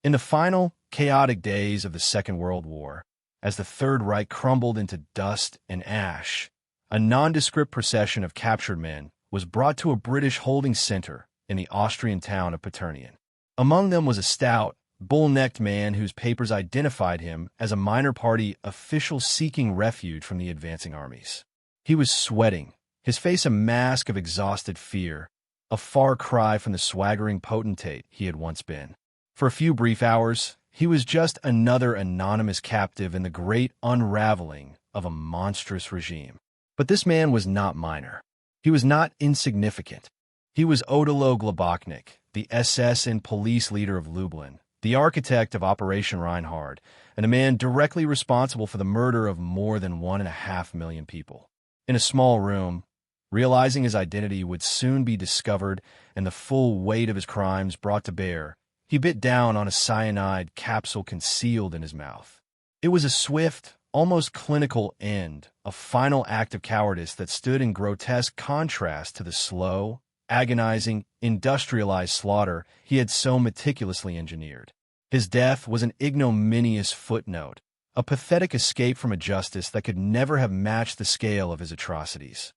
In the final, chaotic days of the Second World War, as the Third Reich crumbled into dust and ash, a nondescript procession of captured men was brought to a British holding center in the Austrian town of Paternien. Among them was a stout, bull-necked man whose papers identified him as a minor party official seeking refuge from the advancing armies. He was sweating, his face a mask of exhausted fear, a far cry from the swaggering potentate he had once been. For a few brief hours, he was just another anonymous captive in the great unraveling of a monstrous regime. But this man was not minor. He was not insignificant. He was Odilo Globoknik, the SS and police leader of Lublin, the architect of Operation Reinhard, and a man directly responsible for the murder of more than 1.5 million people. In a small room, realizing his identity would soon be discovered and the full weight of his crimes brought to bear, he bit down on a cyanide capsule concealed in his mouth. It was a swift, almost clinical end, a final act of cowardice that stood in grotesque contrast to the slow, agonizing, industrialized slaughter he had so meticulously engineered. His death was an ignominious footnote, a pathetic escape from a justice that could never have matched the scale of his atrocities.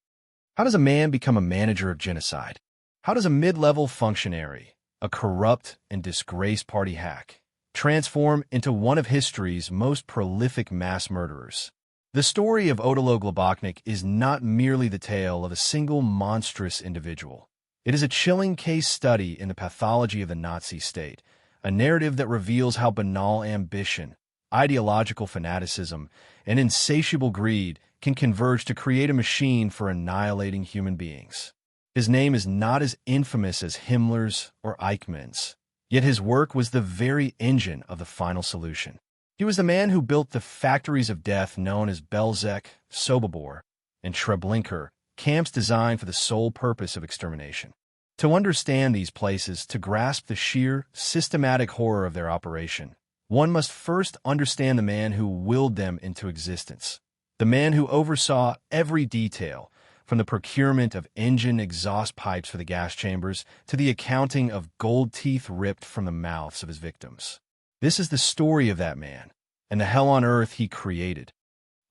How does a man become a manager of genocide? How does a mid-level functionary, a corrupt and disgraced party hack, transform into one of history's most prolific mass murderers? The story of Odilo Globoknik is not merely the tale of a single monstrous individual. It is a chilling case study in the pathology of the Nazi state, a narrative that reveals how banal ambition, ideological fanaticism, and insatiable greed can converge to create a machine for annihilating human beings. His name is not as infamous as Himmler's or Eichmann's, yet his work was the very engine of the final solution. He was the man who built the factories of death known as Belzec, Sobibor, and Treblinka, camps designed for the sole purpose of extermination. To understand these places, to grasp the sheer, systematic horror of their operation, one must first understand the man who willed them into existence, the man who oversaw every detail, from the procurement of engine exhaust pipes for the gas chambers to the accounting of gold teeth ripped from the mouths of his victims. This is the story of that man, and the hell on earth he created.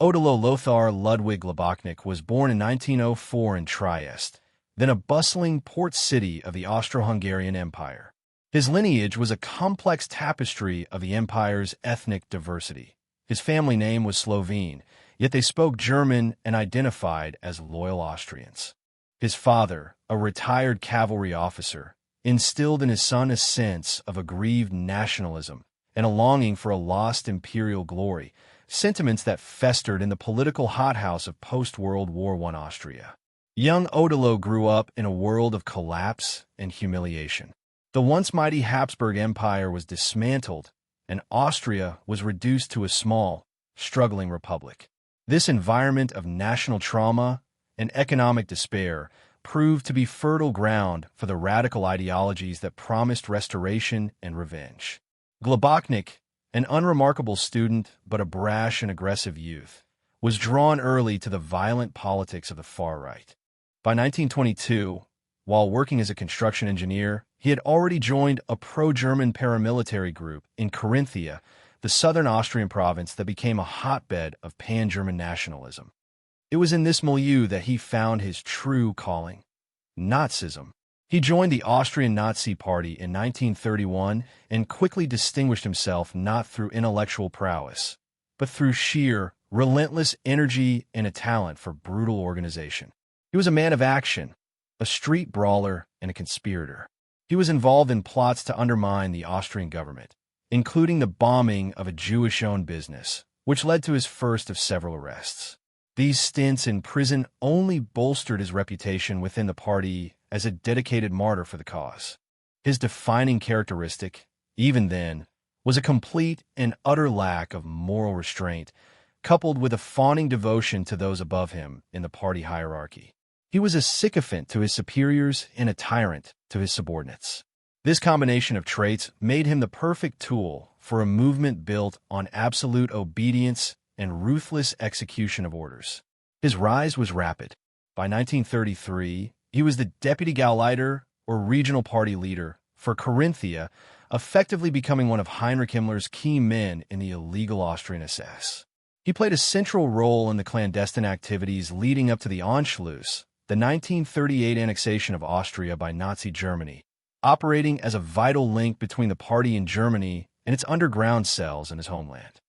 Odilo Lothar Ludwig Globoknik was born in 1904 in Trieste, then a bustling port city of the Austro-Hungarian Empire. His lineage was a complex tapestry of the empire's ethnic diversity. His family name was Slovene, yet they spoke German and identified as loyal Austrians. His father, a retired cavalry officer, instilled in his son a sense of aggrieved nationalism and a longing for a lost imperial glory, sentiments that festered in the political hothouse of post-World War I Austria. Young Odilo grew up in a world of collapse and humiliation. The once mighty Habsburg Empire was dismantled, and Austria was reduced to a small, struggling republic. This environment of national trauma and economic despair proved to be fertile ground for the radical ideologies that promised restoration and revenge. Globoknik, an unremarkable student but a brash and aggressive youth, was drawn early to the violent politics of the far right. By 1922, while working as a construction engineer, he had already joined a pro-German paramilitary group in Carinthia, the southern Austrian province that became a hotbed of pan-German nationalism. It was in this milieu that he found his true calling, Nazism. He joined the Austrian Nazi Party in 1931 and quickly distinguished himself not through intellectual prowess, but through sheer, relentless energy and a talent for brutal organization. He was a man of action, a street brawler, and a conspirator. He was involved in plots to undermine the Austrian government, including the bombing of a Jewish-owned business, which led to his first of several arrests. These stints in prison only bolstered his reputation within the party as a dedicated martyr for the cause. His defining characteristic, even then, was a complete and utter lack of moral restraint, coupled with a fawning devotion to those above him in the party hierarchy. He was a sycophant to his superiors and a tyrant to his subordinates. This combination of traits made him the perfect tool for a movement built on absolute obedience and ruthless execution of orders. His rise was rapid. By 1933, he was the deputy Gauleiter, or regional party leader, for Carinthia, effectively becoming one of Heinrich Himmler's key men in the illegal Austrian SS. He played a central role in the clandestine activities leading up to the Anschluss, the 1938 annexation of Austria by Nazi Germany, operating as a vital link between the party in Germany and its underground cells in his homeland.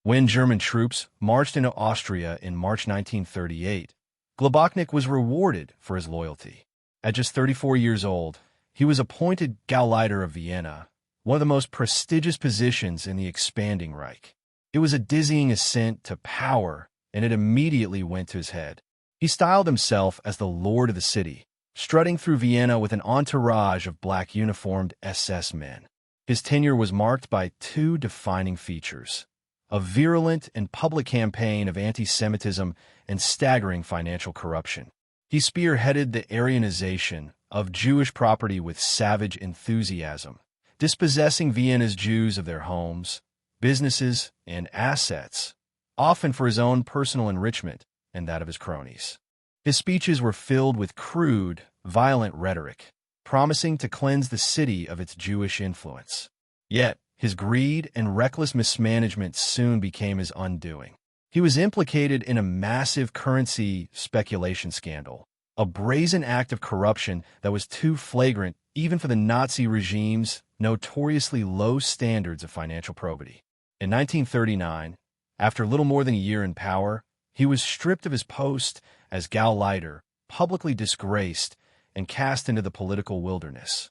When German troops marched into Austria in March 1938, Globoknik was rewarded for his loyalty. At just 34 years old, he was appointed Gauleiter of Vienna, one of the most prestigious positions in the expanding Reich. It was a dizzying ascent to power, and it immediately went to his head. He styled himself as the Lord of the City, strutting through Vienna with an entourage of black uniformed SS men. His tenure was marked by two defining features: a virulent and public campaign of anti-Semitism and staggering financial corruption. He spearheaded the Aryanization of Jewish property with savage enthusiasm, dispossessing Vienna's Jews of their homes, businesses, and assets, often for his own personal enrichment and that of his cronies. His speeches were filled with crude, violent rhetoric, promising to cleanse the city of its Jewish influence. Yet, his greed and reckless mismanagement soon became his undoing. He was implicated in a massive currency speculation scandal, a brazen act of corruption that was too flagrant even for the Nazi regime's notoriously low standards of financial probity. In 1939, after little more than a year in power, he was stripped of his post as Gauleiter, publicly disgraced, and cast into the political wilderness.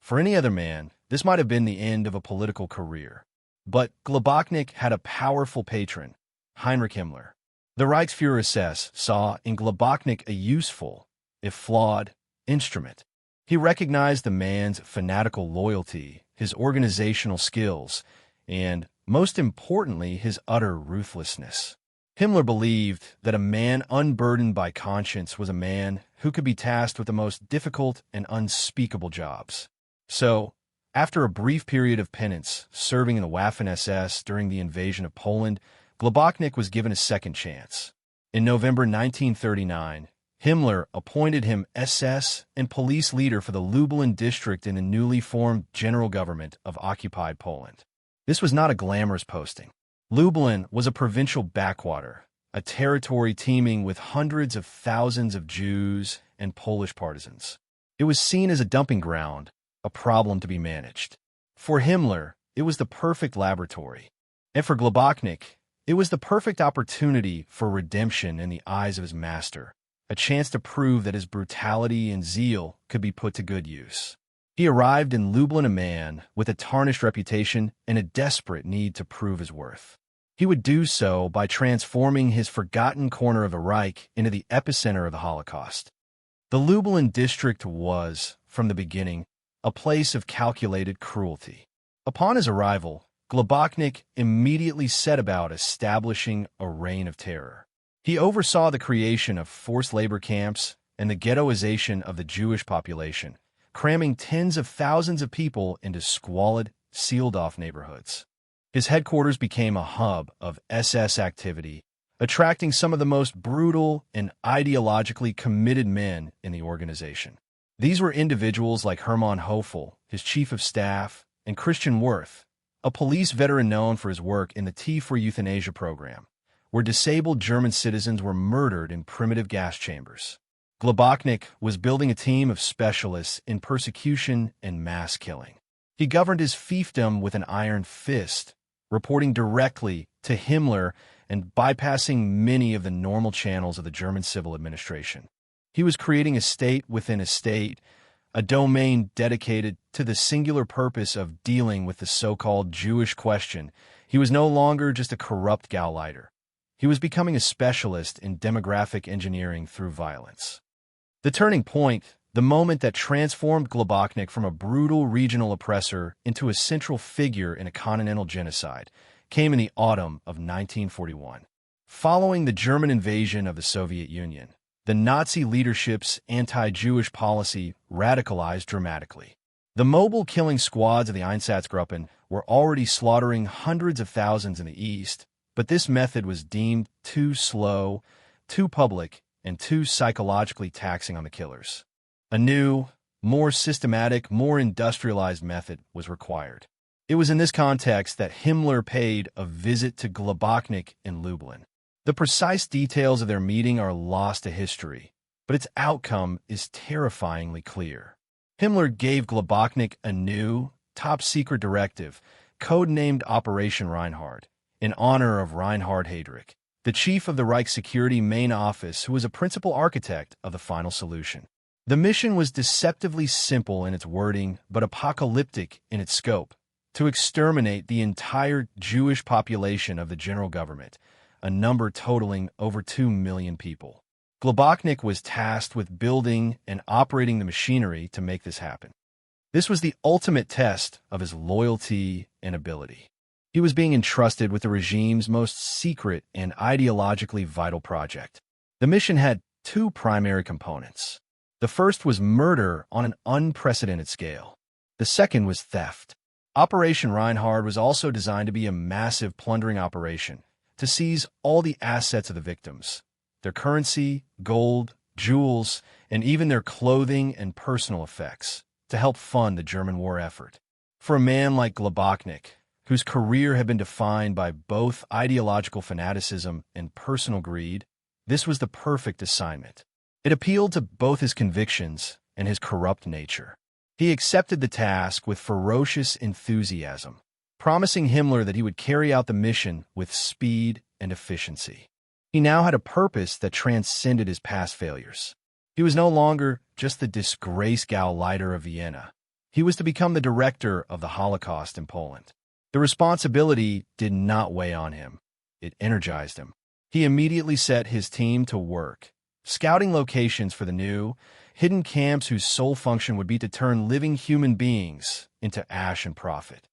For any other man, this might have been the end of a political career. But Globoknik had a powerful patron, Heinrich Himmler. The Reichsfuhrer SS saw in Globoknik a useful, if flawed, instrument. He recognized the man's fanatical loyalty, his organizational skills, and, most importantly, his utter ruthlessness. Himmler believed that a man unburdened by conscience was a man who could be tasked with the most difficult and unspeakable jobs. So, after a brief period of penance serving in the Waffen-SS during the invasion of Poland, Globoknik was given a second chance. In November 1939, Himmler appointed him SS and police leader for the Lublin district in the newly formed general government of occupied Poland. This was not a glamorous posting. Lublin was a provincial backwater, a territory teeming with hundreds of thousands of Jews and Polish partisans. It was seen as a dumping ground, a problem to be managed. For Himmler, it was the perfect laboratory. And for Globoknik, it was the perfect opportunity for redemption in the eyes of his master, a chance to prove that his brutality and zeal could be put to good use. He arrived in Lublin a man with a tarnished reputation and a desperate need to prove his worth. He would do so by transforming his forgotten corner of the Reich into the epicenter of the Holocaust. The Lublin district was, from the beginning, a place of calculated cruelty. Upon his arrival, Globoknik immediately set about establishing a reign of terror. He oversaw the creation of forced labor camps and the ghettoization of the Jewish population, cramming tens of thousands of people into squalid, sealed-off neighborhoods. His headquarters became a hub of SS activity, attracting some of the most brutal and ideologically committed men in the organization. These were individuals like Hermann Höfel, his chief of staff, and Christian Wirth, a police veteran known for his work in the Tea for Euthanasia program, where disabled German citizens were murdered in primitive gas chambers. Globoknik was building a team of specialists in persecution and mass killing. He governed his fiefdom with an iron fist, reporting directly to Himmler and bypassing many of the normal channels of the German civil administration. He was creating a state within a state, a domain dedicated to the singular purpose of dealing with the so-called Jewish question. He was no longer just a corrupt Gauleiter. He was becoming a specialist in demographic engineering through violence. The turning point, the moment that transformed Globoknik from a brutal regional oppressor into a central figure in a continental genocide, came in the autumn of 1941. Following the German invasion of the Soviet Union, the Nazi leadership's anti-Jewish policy radicalized dramatically. The mobile killing squads of the Einsatzgruppen were already slaughtering hundreds of thousands in the East, but this method was deemed too slow, too public, and too psychologically taxing on the killers. A new, more systematic, more industrialized method was required. It was in this context that Himmler paid a visit to Globoknik in Lublin. The precise details of their meeting are lost to history, but its outcome is terrifyingly clear. Himmler gave Globoknik a new, top-secret directive, codenamed Operation Reinhard, in honor of Reinhard Heydrich, the chief of the Reich Security Main Office who was a principal architect of the final solution. The mission was deceptively simple in its wording but apocalyptic in its scope: to exterminate the entire Jewish population of the general government, a number totaling over 2 million people. Globoknik was tasked with building and operating the machinery to make this happen. This was the ultimate test of his loyalty and ability. He was being entrusted with the regime's most secret and ideologically vital project. The mission had two primary components. The first was murder on an unprecedented scale. The second was theft. Operation Reinhard was also designed to be a massive plundering operation, to seize all the assets of the victims, their currency, gold, jewels, and even their clothing and personal effects, to help fund the German war effort. For a man like Globoknik, whose career had been defined by both ideological fanaticism and personal greed, this was the perfect assignment. It appealed to both his convictions and his corrupt nature. He accepted the task with ferocious enthusiasm, promising Himmler that he would carry out the mission with speed and efficiency. He now had a purpose that transcended his past failures. He was no longer just the disgraced Gauleiter of Vienna. He was to become the director of the Holocaust in Poland. The responsibility did not weigh on him. It energized him. He immediately set his team to work, scouting locations for the new, hidden camps whose sole function would be to turn living human beings into ash and profit.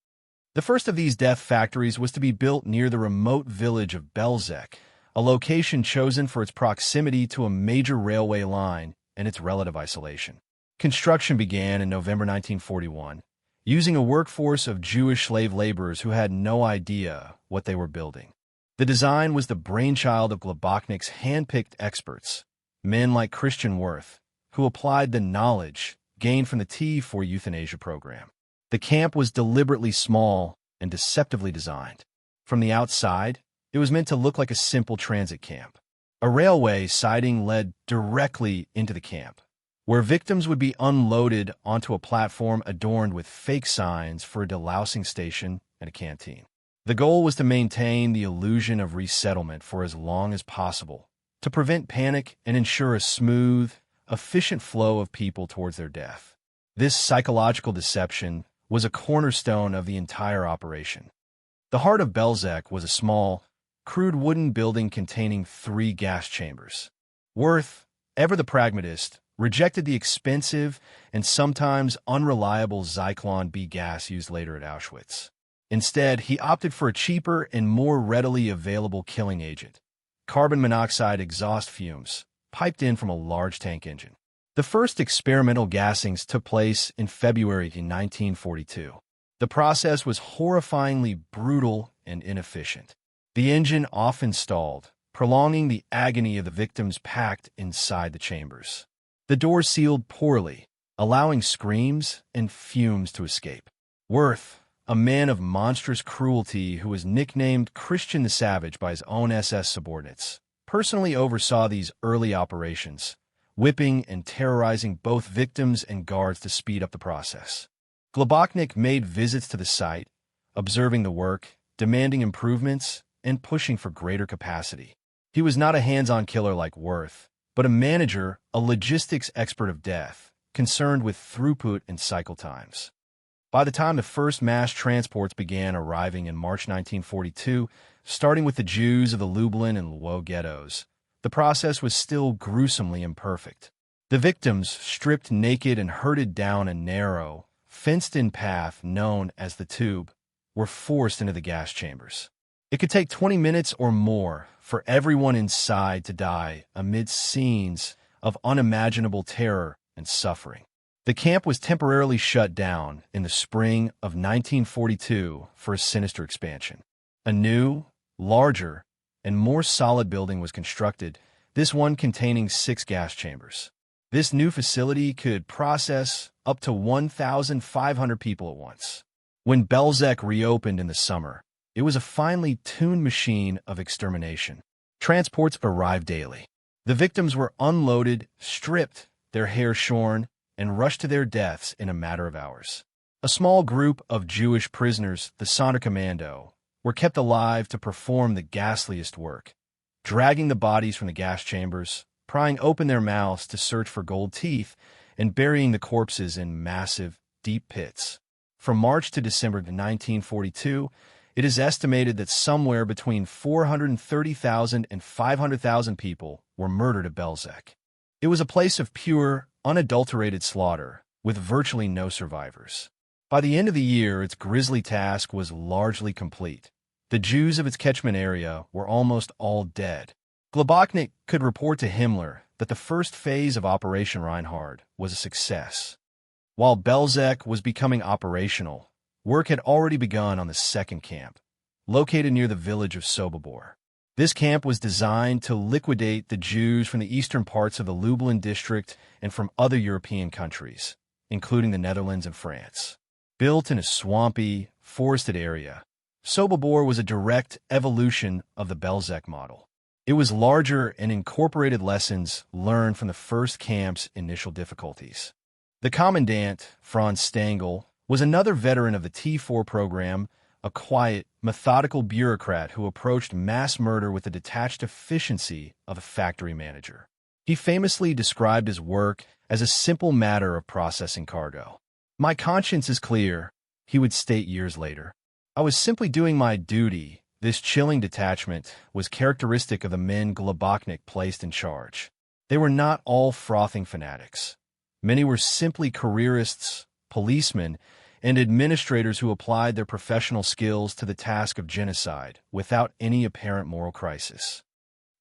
The first of these death factories was to be built near the remote village of Belzec, a location chosen for its proximity to a major railway line and its relative isolation. Construction began in November 1941, using a workforce of Jewish slave laborers who had no idea what they were building. The design was the brainchild of Globoknik's hand-picked experts, men like Christian Wirth, who applied the knowledge gained from the T4 euthanasia program. The camp was deliberately small and deceptively designed. From the outside, it was meant to look like a simple transit camp. A railway siding led directly into the camp, where victims would be unloaded onto a platform adorned with fake signs for a delousing station and a canteen. The goal was to maintain the illusion of resettlement for as long as possible, to prevent panic and ensure a smooth, efficient flow of people towards their death. This psychological deception was a cornerstone of the entire operation. The heart of Belzec was a small, crude wooden building containing 3 gas chambers. Wirth, ever the pragmatist, rejected the expensive and sometimes unreliable Zyklon B gas used later at Auschwitz. Instead, he opted for a cheaper and more readily available killing agent: carbon monoxide exhaust fumes, piped in from a large tank engine. The first experimental gassings took place in February 1942. The process was horrifyingly brutal and inefficient. The engine often stalled, prolonging the agony of the victims packed inside the chambers. The door sealed poorly, allowing screams and fumes to escape. Wirth, a man of monstrous cruelty who was nicknamed Christian the Savage by his own SS subordinates, personally oversaw these early operations, whipping and terrorizing both victims and guards to speed up the process. Globoknik made visits to the site, observing the work, demanding improvements, and pushing for greater capacity. He was not a hands-on killer like Wirth, but a manager, a logistics expert of death, concerned with throughput and cycle times. By the time the first mass transports began arriving in March 1942, starting with the Jews of the Lublin and Lwów ghettos, the process was still gruesomely imperfect. The victims, stripped naked and herded down a narrow, fenced-in path known as the tube, were forced into the gas chambers. It could take 20 minutes or more for everyone inside to die amid scenes of unimaginable terror and suffering. The camp was temporarily shut down in the spring of 1942 for a sinister expansion. A new, larger, and more solid building was constructed, this one containing 6 gas chambers. This new facility could process up to 1,500 people at once. When Belzec reopened in the summer, it was a finely tuned machine of extermination. Transports arrived daily. The victims were unloaded, stripped, their hair shorn, and rushed to their deaths in a matter of hours. A small group of Jewish prisoners, the Sonderkommando, were kept alive to perform the ghastliest work, dragging the bodies from the gas chambers, prying open their mouths to search for gold teeth, and burying the corpses in massive, deep pits. From March to December 1942, it is estimated that somewhere between 430,000 and 500,000 people were murdered at Belzec. It was a place of pure, unadulterated slaughter, with virtually no survivors. By the end of the year, its grisly task was largely complete. The Jews of its catchment area were almost all dead. Globoknik could report to Himmler that the first phase of Operation Reinhard was a success. While Belzec was becoming operational, work had already begun on the second camp, located near the village of Sobibor. This camp was designed to liquidate the Jews from the eastern parts of the Lublin district and from other European countries, including the Netherlands and France. Built in a swampy, forested area, Sobibor was a direct evolution of the Belzec model. It was larger and incorporated lessons learned from the first camp's initial difficulties. The commandant, Franz Stangl, was another veteran of the T4 program, a quiet, methodical bureaucrat who approached mass murder with the detached efficiency of a factory manager. He famously described his work as a simple matter of processing cargo. "My conscience is clear," he would state years later. "I was simply doing my duty." This chilling detachment was characteristic of the men Globoknik placed in charge. They were not all frothing fanatics. Many were simply careerists, policemen, and administrators who applied their professional skills to the task of genocide without any apparent moral crisis.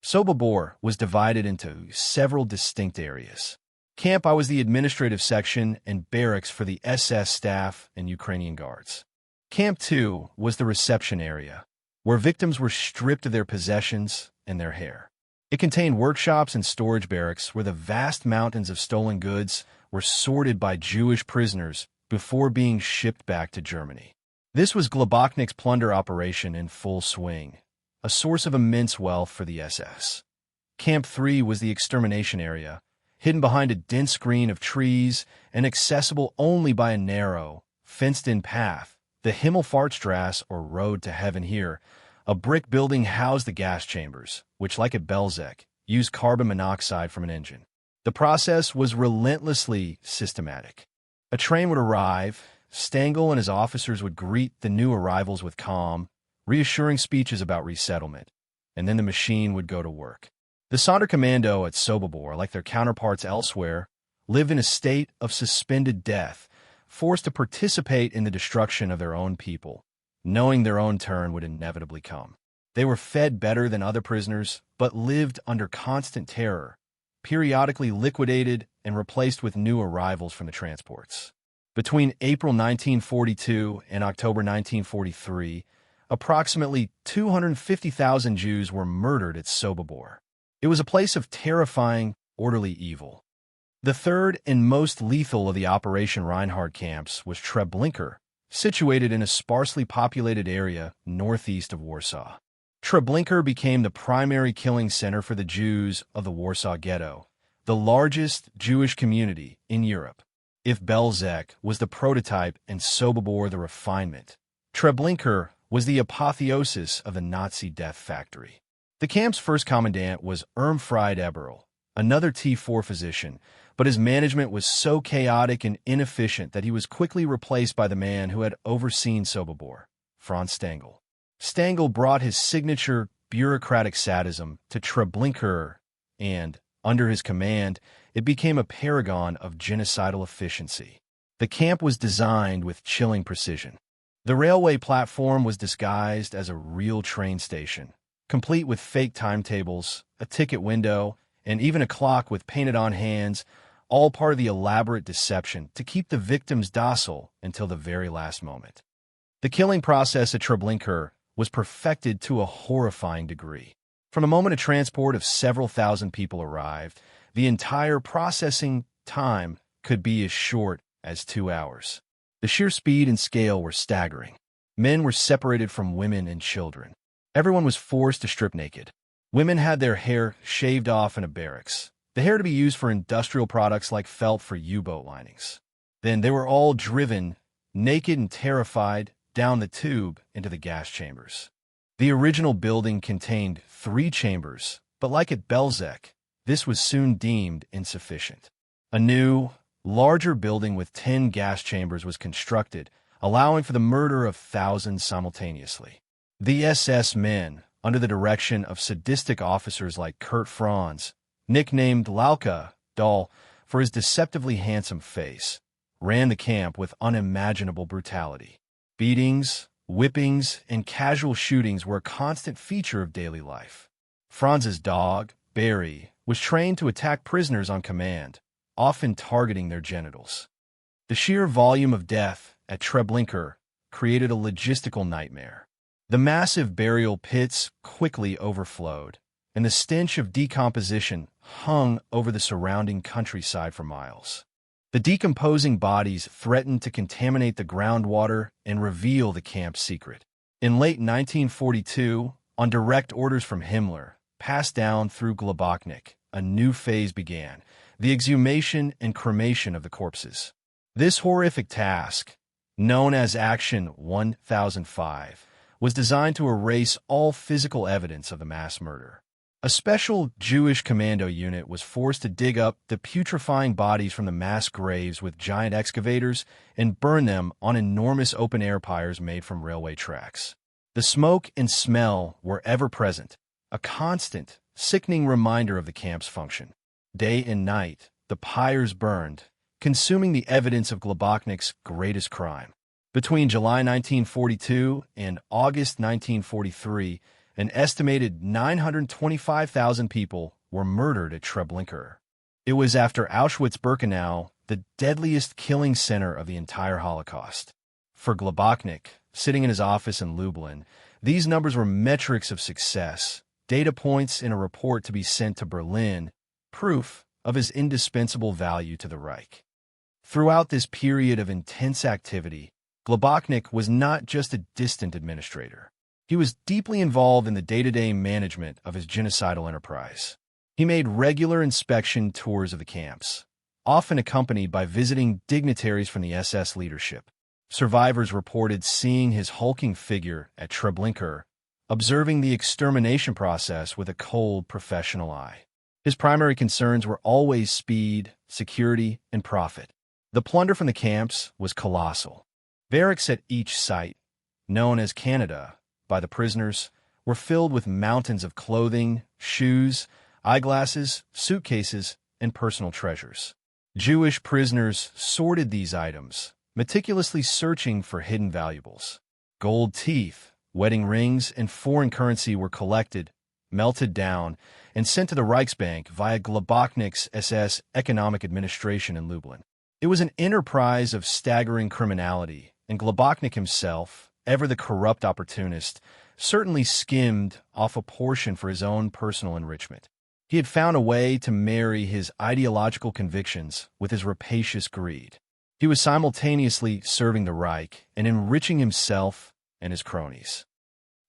Sobibor was divided into several distinct areas. Camp I was the administrative section and barracks for the SS staff and Ukrainian guards. Camp 2 was the reception area, where victims were stripped of their possessions and their hair. It contained workshops and storage barracks where the vast mountains of stolen goods were sorted by Jewish prisoners before being shipped back to Germany. This was Globoknik's plunder operation in full swing, a source of immense wealth for the SS. Camp 3 was the extermination area, hidden behind a dense screen of trees and accessible only by a narrow, fenced-in path, the Himmelfahrtstrasse, or Road to Heaven here. A brick building housed the gas chambers, which, like at Belzec, used carbon monoxide from an engine. The process was relentlessly systematic. A train would arrive, Stangl and his officers would greet the new arrivals with calm, reassuring speeches about resettlement, and then the machine would go to work. The Sonderkommando at Sobibor, like their counterparts elsewhere, lived in a state of suspended death, forced to participate in the destruction of their own people, knowing their own turn would inevitably come. They were fed better than other prisoners, but lived under constant terror, periodically liquidated and replaced with new arrivals from the transports. Between April 1942 and October 1943, approximately 250,000 Jews were murdered at Sobibor. It was a place of terrifying, orderly evil. The third and most lethal of the Operation Reinhard camps was Treblinka, situated in a sparsely populated area northeast of Warsaw. Treblinka became the primary killing center for the Jews of the Warsaw Ghetto, the largest Jewish community in Europe. If Belzec was the prototype and Sobibor the refinement, Treblinka was the apotheosis of the Nazi death factory. The camp's first commandant was Irmfried Eberl, another T4 physician, but his management was so chaotic and inefficient that he was quickly replaced by the man who had overseen Sobibor, Franz Stangl. Stangl brought his signature bureaucratic sadism to Treblinka, and, under his command, it became a paragon of genocidal efficiency. The camp was designed with chilling precision. The railway platform was disguised as a real train station, complete with fake timetables, a ticket window, and even a clock with painted-on hands, all part of the elaborate deception to keep the victims docile until the very last moment. The killing process at Treblinka was perfected to a horrifying degree. From the moment a transport of several thousand people arrived, the entire processing time could be as short as 2 hours. The sheer speed and scale were staggering. Men were separated from women and children. Everyone was forced to strip naked. Women had their hair shaved off in a barracks, the hair to be used for industrial products like felt for U-boat linings. Then they were all driven, naked and terrified, down the tube into the gas chambers. The original building contained 3 chambers, but like at Belzec, this was soon deemed insufficient. A new, larger building with 10 gas chambers was constructed, allowing for the murder of thousands simultaneously. The SS men, under the direction of sadistic officers like Kurt Franz, nicknamed Lauka, Doll, for his deceptively handsome face, ran the camp with unimaginable brutality. Beatings, whippings, and casual shootings were a constant feature of daily life. Franz's dog, Barry, was trained to attack prisoners on command, often targeting their genitals. The sheer volume of death at Treblinka created a logistical nightmare. The massive burial pits quickly overflowed, and the stench of decomposition hung over the surrounding countryside for miles. The decomposing bodies threatened to contaminate the groundwater and reveal the camp's secret. In late 1942, on direct orders from Himmler, passed down through Globoknik, a new phase began, the exhumation and cremation of the corpses. This horrific task, known as Action 1005, was designed to erase all physical evidence of the mass murder. A special Jewish commando unit was forced to dig up the putrefying bodies from the mass graves with giant excavators and burn them on enormous open-air pyres made from railway tracks. The smoke and smell were ever present, a constant, sickening reminder of the camp's function. Day and night, the pyres burned, consuming the evidence of Globoknik's greatest crime. Between July 1942 and August 1943, an estimated 925,000 people were murdered at Treblinka. It was after Auschwitz-Birkenau, the deadliest killing center of the entire Holocaust. For Globoknik, sitting in his office in Lublin, these numbers were metrics of success, data points in a report to be sent to Berlin, proof of his indispensable value to the Reich. Throughout this period of intense activity, Globoknik was not just a distant administrator. He was deeply involved in the day-to-day management of his genocidal enterprise. He made regular inspection tours of the camps, often accompanied by visiting dignitaries from the SS leadership. Survivors reported seeing his hulking figure at Treblinka, observing the extermination process with a cold, professional eye. His primary concerns were always speed, security, and profit. The plunder from the camps was colossal. Barracks at each site, known as Canada by the prisoners, were filled with mountains of clothing, shoes, eyeglasses, suitcases, and personal treasures. Jewish prisoners sorted these items, meticulously searching for hidden valuables. Gold teeth, wedding rings, and foreign currency were collected, melted down, and sent to the Reichsbank via Globoknik's SS Economic Administration in Lublin. It was an enterprise of staggering criminality, and Globoknik himself, ever the corrupt opportunist, certainly skimmed off a portion for his own personal enrichment. He had found a way to marry his ideological convictions with his rapacious greed. He was simultaneously serving the Reich and enriching himself and his cronies.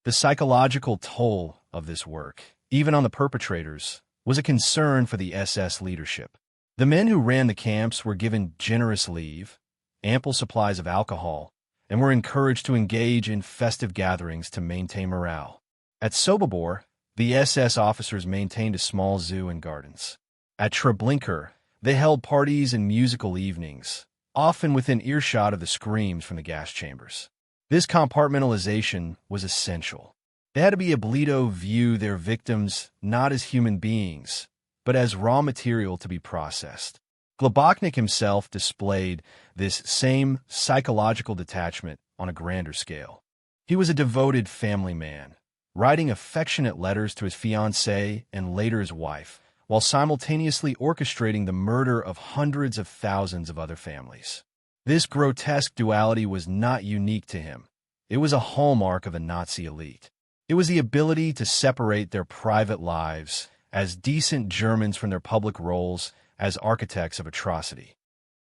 The psychological toll of this work, even on the perpetrators, was a concern for the SS leadership. The men who ran the camps were given generous leave, ample supplies of alcohol, and were encouraged to engage in festive gatherings to maintain morale. At Sobibor, the SS officers maintained a small zoo and gardens. At Treblinka, they held parties and musical evenings, often within earshot of the screams from the gas chambers. This compartmentalization was essential. They had to be able to view their victims not as human beings, but as raw material to be processed. Globoknik himself displayed this same psychological detachment on a grander scale. He was a devoted family man, writing affectionate letters to his fiancée and later his wife, while simultaneously orchestrating the murder of hundreds of thousands of other families. This grotesque duality was not unique to him. It was a hallmark of the Nazi elite. It was the ability to separate their private lives as decent Germans from their public roles as architects of atrocity.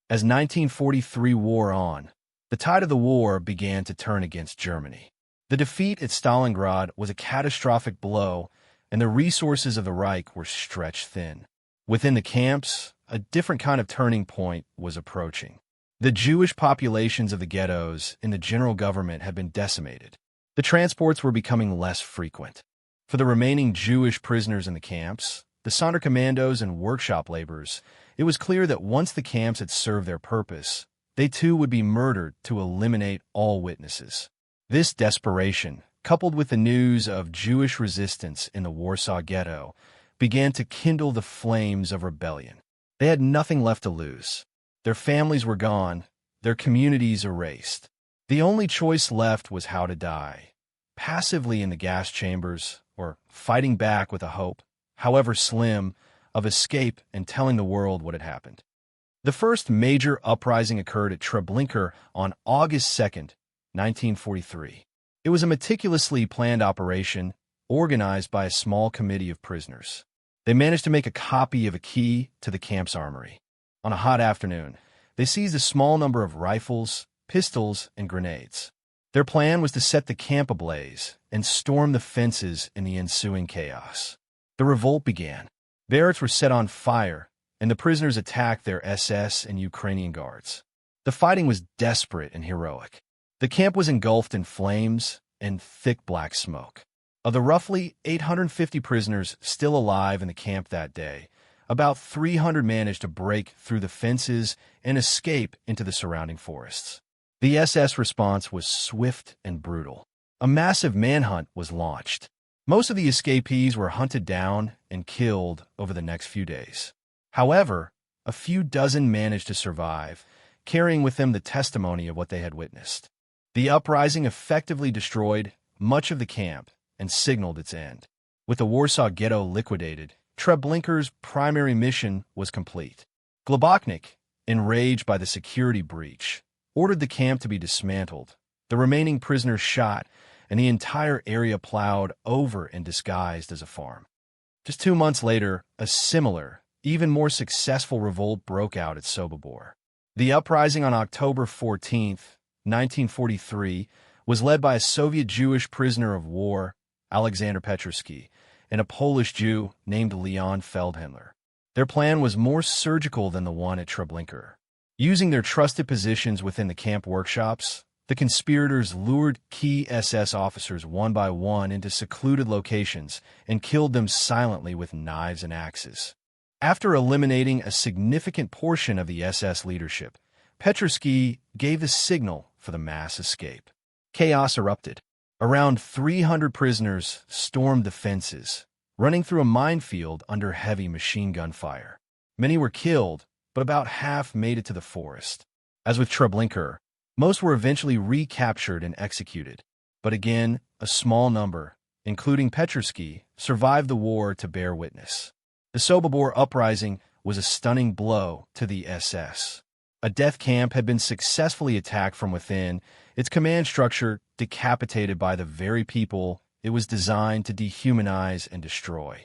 As 1943 wore on, the tide of the war began to turn against Germany. The defeat at Stalingrad was a catastrophic blow, and the resources of the Reich were stretched thin. Within the camps, a different kind of turning point was approaching. The Jewish populations of the ghettos in the general government had been decimated. The transports were becoming less frequent. For the remaining Jewish prisoners in the camps, the Sonderkommandos and workshop laborers, it was clear that once the camps had served their purpose, they too would be murdered to eliminate all witnesses. This desperation, coupled with the news of Jewish resistance in the Warsaw Ghetto, began to kindle the flames of rebellion. They had nothing left to lose. Their families were gone, their communities erased. The only choice left was how to die, passively in the gas chambers, or fighting back with a hope, however slim, of escape and telling the world what had happened. The first major uprising occurred at Treblinka on August 2nd, 1943. It was a meticulously planned operation organized by a small committee of prisoners. They managed to make a copy of a key to the camp's armory. On a hot afternoon, they seized a small number of rifles, pistols, and grenades. Their plan was to set the camp ablaze and storm the fences in the ensuing chaos. The revolt began. Barracks were set on fire, and the prisoners attacked their SS and Ukrainian guards. The fighting was desperate and heroic. The camp was engulfed in flames and thick black smoke. Of the roughly 850 prisoners still alive in the camp that day, about 300 managed to break through the fences and escape into the surrounding forests. The SS response was swift and brutal. A massive manhunt was launched. Most of the escapees were hunted down and killed over the next few days. However, a few dozen managed to survive, carrying with them the testimony of what they had witnessed. The uprising effectively destroyed much of the camp and signaled its end. With the Warsaw Ghetto liquidated, Treblinka's primary mission was complete. Globoknik, enraged by the security breach, ordered the camp to be dismantled, the remaining prisoners shot, and the entire area plowed over and disguised as a farm. Just 2 months later, a similar, even more successful revolt broke out at Sobibor. The uprising on October 14, 1943, was led by a Soviet Jewish prisoner of war, Alexander Petrovsky, and a Polish Jew named Leon Feldhendler. Their plan was more surgical than the one at Treblinka. Using their trusted positions within the camp workshops, the conspirators lured key SS officers one by one into secluded locations and killed them silently with knives and axes. After eliminating a significant portion of the SS leadership, Petrovsky gave the signal for the mass escape. Chaos erupted. Around 300 prisoners stormed the fences, running through a minefield under heavy machine gun fire. Many were killed, but about half made it to the forest. As with Treblinka, most were eventually recaptured and executed. But again, a small number, including Petrovsky, survived the war to bear witness. The Sobibor uprising was a stunning blow to the SS. A death camp had been successfully attacked from within, its command structure decapitated by the very people it was designed to dehumanize and destroy.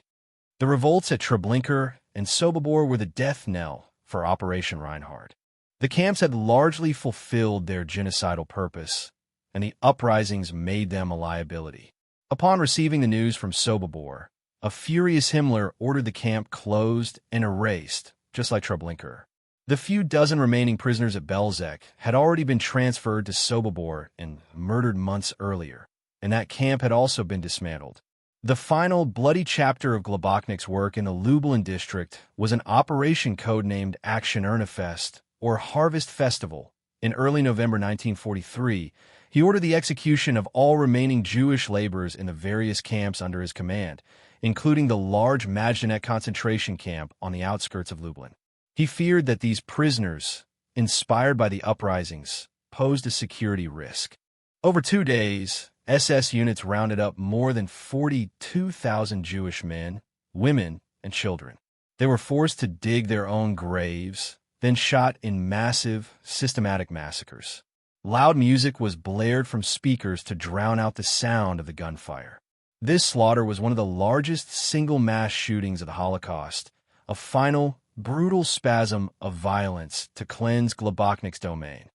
The revolts at Treblinka and Sobibor were the death knell for Operation Reinhard. The camps had largely fulfilled their genocidal purpose, and the uprisings made them a liability. Upon receiving the news from Sobibor, a furious Himmler ordered the camp closed and erased, just like Treblinka. The few dozen remaining prisoners at Belzec had already been transferred to Sobibor and murdered months earlier, and that camp had also been dismantled. The final bloody chapter of Globoknik's work in the Lublin district was an operation codenamed Action Ernefest, or Harvest Festival. In early November 1943, he ordered the execution of all remaining Jewish laborers in the various camps under his command, including the large Majdanek concentration camp on the outskirts of Lublin. He feared that these prisoners, inspired by the uprisings, posed a security risk. Over 2 days, SS units rounded up more than 42,000 Jewish men, women, and children. They were forced to dig their own graves, then shot in massive, systematic massacres. Loud music was blared from speakers to drown out the sound of the gunfire. This slaughter was one of the largest single mass shootings of the Holocaust, a final, brutal spasm of violence to cleanse Globoknik's domain.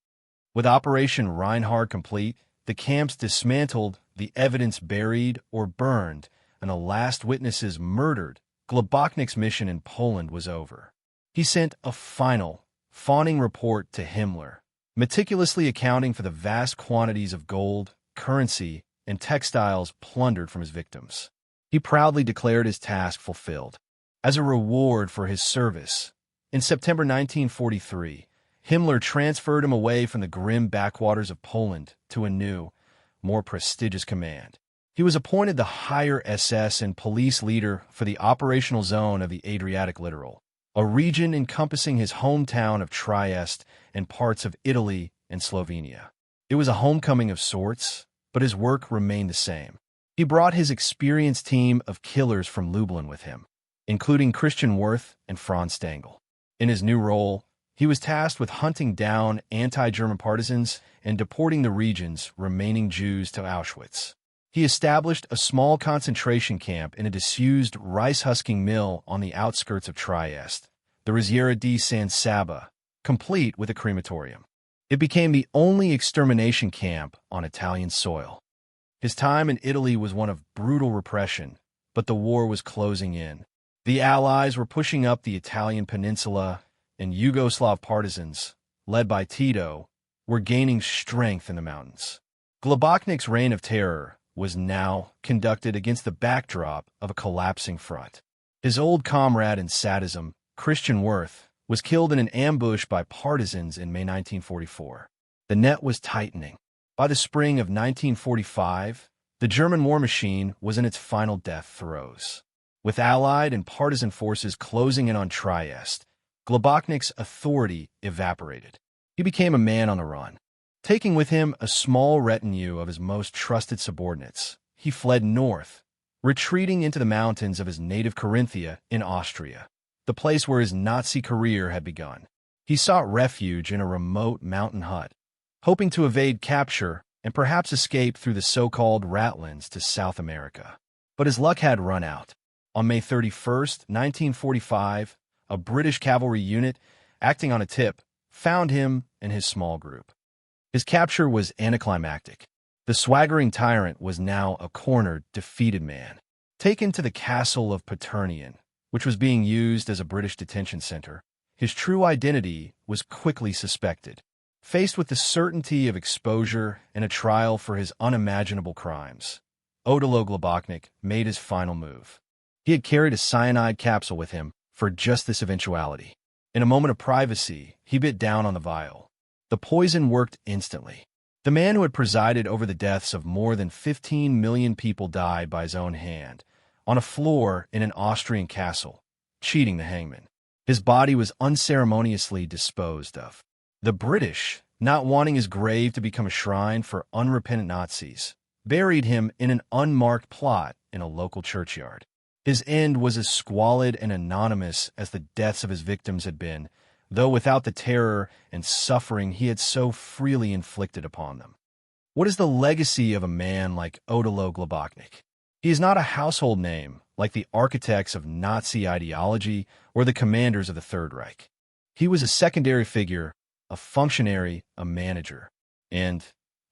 With Operation Reinhard complete, the camps dismantled, the evidence buried or burned, and the last witnesses murdered, Globoknik's mission in Poland was over. He sent a final, fawning report to Himmler, meticulously accounting for the vast quantities of gold, currency, and textiles plundered from his victims. He proudly declared his task fulfilled. As a reward for his service, in September 1943, Himmler transferred him away from the grim backwaters of Poland to a new, more prestigious command. He was appointed the higher SS and police leader for the operational zone of the Adriatic Littoral, a region encompassing his hometown of Trieste and parts of Italy and Slovenia. It was a homecoming of sorts, but his work remained the same. He brought his experienced team of killers from Lublin with him, including Christian Wirth and Franz Stangl. In his new role, he was tasked with hunting down anti-German partisans and deporting the region's remaining Jews to Auschwitz. He established a small concentration camp in a disused rice-husking mill on the outskirts of Trieste, the Risiera di San Saba, complete with a crematorium. It became the only extermination camp on Italian soil. His time in Italy was one of brutal repression, but the war was closing in. The Allies were pushing up the Italian peninsula, and Yugoslav partisans, led by Tito, were gaining strength in the mountains. Globoknik's reign of terror was now conducted against the backdrop of a collapsing front. His old comrade in sadism, Christian Wirth, was killed in an ambush by partisans in May 1944. The net was tightening. By the spring of 1945, the German war machine was in its final death throes. With Allied and partisan forces closing in on Trieste, Globoknik's authority evaporated. He became a man on the run. Taking with him a small retinue of his most trusted subordinates, he fled north, retreating into the mountains of his native Carinthia in Austria, the place where his Nazi career had begun. He sought refuge in a remote mountain hut, hoping to evade capture and perhaps escape through the so-called Ratlands to South America. But his luck had run out. On May 31st, 1945, a British cavalry unit, acting on a tip, found him and his small group. His capture was anticlimactic. The swaggering tyrant was now a cornered, defeated man. Taken to the castle of Paternian, which was being used as a British detention center, his true identity was quickly suspected. Faced with the certainty of exposure and a trial for his unimaginable crimes, Odilo Globoknik made his final move. He had carried a cyanide capsule with him for just this eventuality. In a moment of privacy, he bit down on the vial. The poison worked instantly. The man who had presided over the deaths of more than 15 million people died by his own hand, on a floor in an Austrian castle, cheating the hangman. His body was unceremoniously disposed of. The British, not wanting his grave to become a shrine for unrepentant Nazis, buried him in an unmarked plot in a local churchyard. His end was as squalid and anonymous as the deaths of his victims had been, though without the terror and suffering he had so freely inflicted upon them. What is the legacy of a man like Odilo Globoknik? He is not a household name like the architects of Nazi ideology or the commanders of the Third Reich. He was a secondary figure, a functionary, a manager, and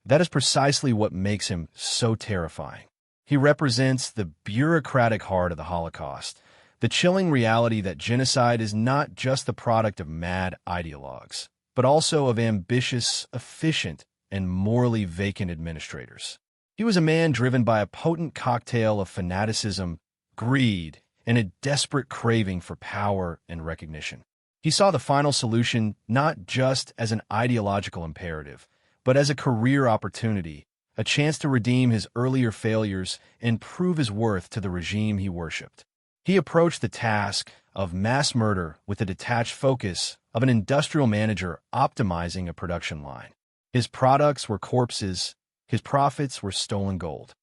that is precisely what makes him so terrifying. He represents the bureaucratic heart of the Holocaust, the chilling reality that genocide is not just the product of mad ideologues, but also of ambitious, efficient, and morally vacant administrators. He was a man driven by a potent cocktail of fanaticism, greed, and a desperate craving for power and recognition. He saw the final solution not just as an ideological imperative, but as a career opportunity, a chance to redeem his earlier failures and prove his worth to the regime he worshipped. He approached the task of mass murder with the detached focus of an industrial manager optimizing a production line. His products were corpses, his profits were stolen gold.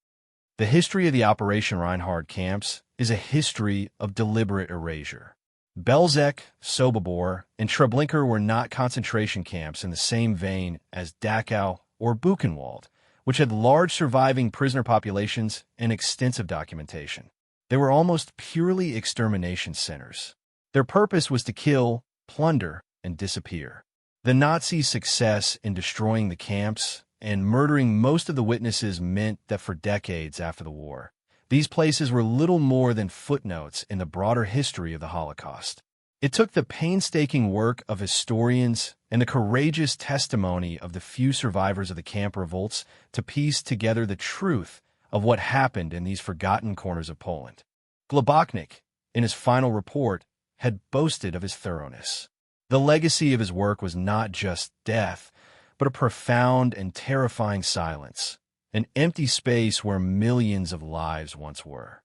The history of the Operation Reinhard camps is a history of deliberate erasure. Belzec, Sobibor, and Treblinka were not concentration camps in the same vein as Dachau or Buchenwald, which had large surviving prisoner populations and extensive documentation. They were almost purely extermination centers. Their purpose was to kill, plunder, and disappear. The Nazis' success in destroying the camps and murdering most of the witnesses meant that for decades after the war, these places were little more than footnotes in the broader history of the Holocaust. It took the painstaking work of historians and the courageous testimony of the few survivors of the camp revolts to piece together the truth of what happened in these forgotten corners of Poland. Globoknik, in his final report, had boasted of his thoroughness. The legacy of his work was not just death, but a profound and terrifying silence, an empty space where millions of lives once were.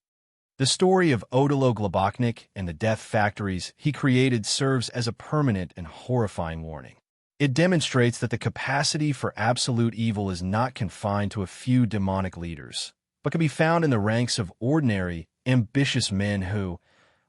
The story of Odilo Globoknik and the death factories he created serves as a permanent and horrifying warning. It demonstrates that the capacity for absolute evil is not confined to a few demonic leaders, but can be found in the ranks of ordinary, ambitious men who,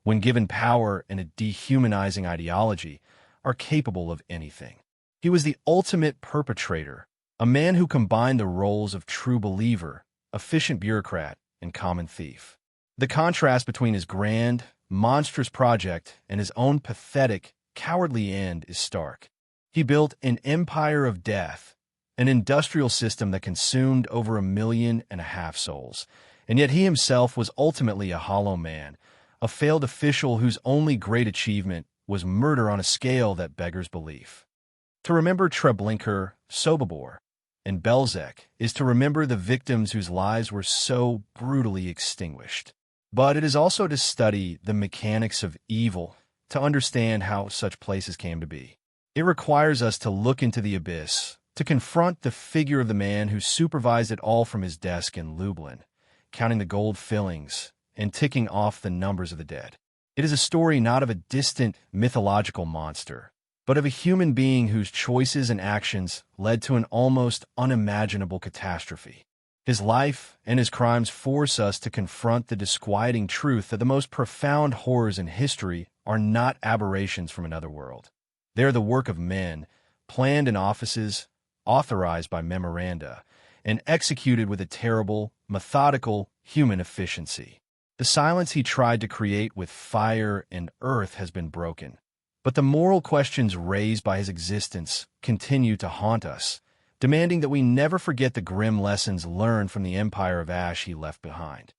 when given power and a dehumanizing ideology, are capable of anything. He was the ultimate perpetrator, a man who combined the roles of true believer, efficient bureaucrat, and common thief. The contrast between his grand, monstrous project and his own pathetic, cowardly end is stark. He built an empire of death, an industrial system that consumed over 1.5 million souls, and yet he himself was ultimately a hollow man, a failed official whose only great achievement was murder on a scale that beggars belief. To remember Treblinka, Sobibor, and Belzec is to remember the victims whose lives were so brutally extinguished. But it is also to study the mechanics of evil, to understand how such places came to be. It requires us to look into the abyss, to confront the figure of the man who supervised it all from his desk in Lublin, counting the gold fillings and ticking off the numbers of the dead. It is a story not of a distant mythological monster, but of a human being whose choices and actions led to an almost unimaginable catastrophe. His life and his crimes force us to confront the disquieting truth that the most profound horrors in history are not aberrations from another world. They are the work of men, planned in offices, authorized by memoranda, and executed with a terrible, methodical, human efficiency. The silence he tried to create with fire and earth has been broken, but the moral questions raised by his existence continue to haunt us, demanding that we never forget the grim lessons learned from the empire of ash he left behind.